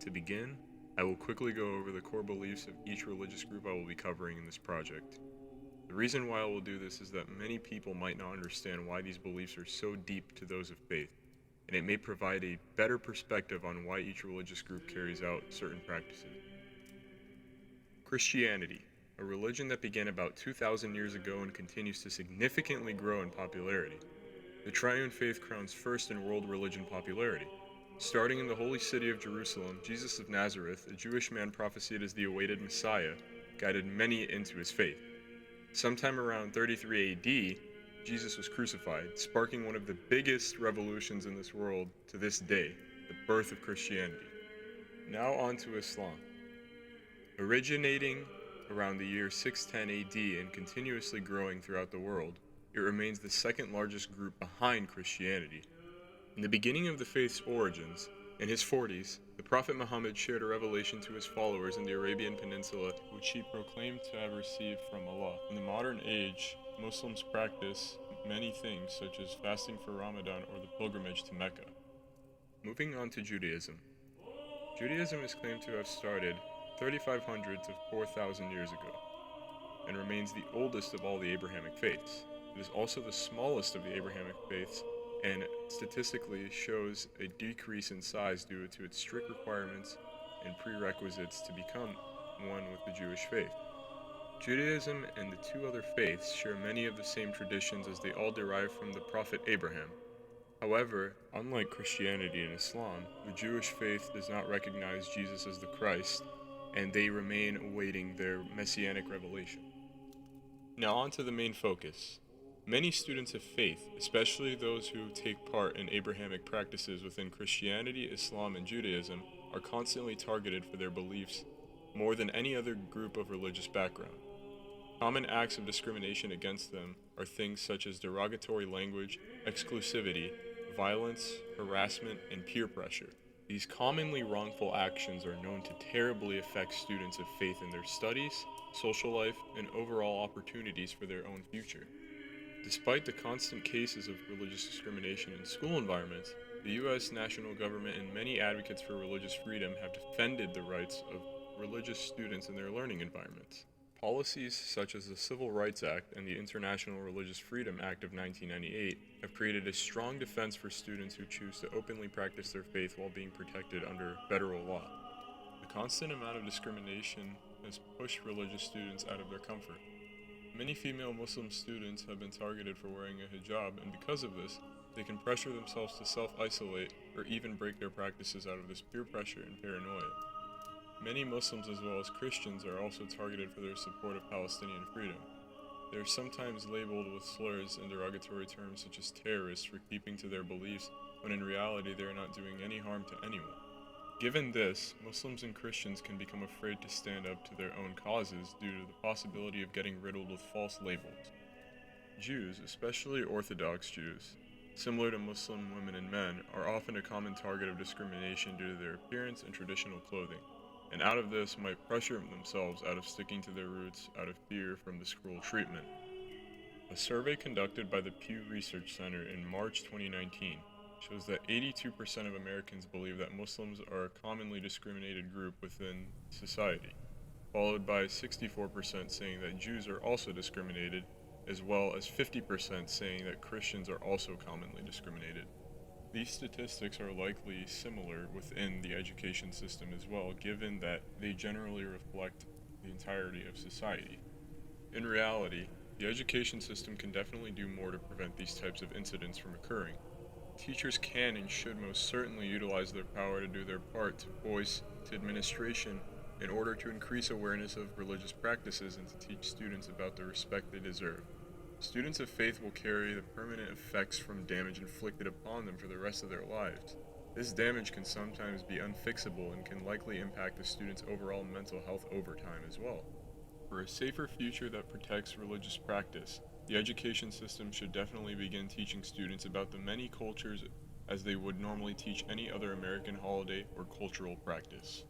To begin, I will quickly go over the core beliefs of each religious group I will be covering in this project. The reason why I will do this is that many people might not understand why these beliefs are so deep to those of faith, and it may provide a better perspective on why each religious group carries out certain practices. Christianity, a religion that began about 2,000 years ago and continues to significantly grow in popularity. The Triune Faith crowns first in world religion popularity. Starting in the holy city of Jerusalem, Jesus of Nazareth, a Jewish man prophesied as the awaited Messiah, guided many into his faith. Sometime around 33 AD, Jesus was crucified, sparking one of the biggest revolutions in this world to this day, the birth of Christianity. Now on to Islam. Originating around the year 610 AD and continuously growing throughout the world, it remains the second largest group behind Christianity. In the beginning of the faith's origins, in his 40s, the Prophet Muhammad shared a revelation to his followers in the Arabian Peninsula, which he proclaimed to have received from Allah. In the modern age, Muslims practice many things such as fasting for Ramadan or the pilgrimage to Mecca. Moving on to Judaism. Judaism is claimed to have started 3,500 to 4,000 years ago, and remains the oldest of all the Abrahamic faiths. It is also the smallest of the Abrahamic faiths, and statistically shows a decrease in size due to its strict requirements and prerequisites to become one with the Jewish faith. Judaism and the two other faiths share many of the same traditions as they all derive from the prophet Abraham. However, unlike Christianity and Islam, the Jewish faith does not recognize Jesus as the Christ, and they remain awaiting their messianic revelation. Now on to the main focus. Many students of faith, especially those who take part in Abrahamic practices within Christianity, Islam, and Judaism, are constantly targeted for their beliefs more than any other group of religious background. Common acts of discrimination against them are things such as derogatory language, exclusivity, violence, harassment, and peer pressure. These commonly wrongful actions are known to terribly affect students of faith in their studies, social life, and overall opportunities for their own future. Despite the constant cases of religious discrimination in school environments, the U.S. national government and many advocates for religious freedom have defended the rights of religious students in their learning environments. Policies such as the Civil Rights Act and the International Religious Freedom Act of 1998 have created a strong defense for students who choose to openly practice their faith while being protected under federal law. The constant amount of discrimination has pushed religious students out of their comfort. Many female Muslim students have been targeted for wearing a hijab, and because of this, they can pressure themselves to self-isolate or even break their practices out of this peer pressure and paranoia. Many Muslims as well as Christians are also targeted for their support of Palestinian freedom. They are sometimes labeled with slurs and derogatory terms such as terrorists for keeping to their beliefs, when in reality they are not doing any harm to anyone. Given this, Muslims and Christians can become afraid to stand up to their own causes due to the possibility of getting riddled with false labels. Jews, especially Orthodox Jews, similar to Muslim women and men, are often a common target of discrimination due to their appearance and traditional clothing, and out of this might pressure themselves out of sticking to their roots out of fear from this cruel treatment. A survey conducted by the Pew Research Center in March 2019 shows that 82% of Americans believe that Muslims are a commonly discriminated group within society, followed by 64% saying that Jews are also discriminated, as well as 50% saying that Christians are also commonly discriminated. These statistics are likely similar within the education system as well, given that they generally reflect the entirety of society. In reality, the education system can definitely do more to prevent these types of incidents from occurring. Teachers can and should most certainly utilize their power to do their part to voice to administration in order to increase awareness of religious practices and to teach students about the respect they deserve. Students of faith will carry the permanent effects from damage inflicted upon them for the rest of their lives. This damage can sometimes be unfixable and can likely impact the student's overall mental health over time as well. For a safer future that protects religious practice, the education system should definitely begin teaching students about the many cultures as they would normally teach any other American holiday or cultural practice.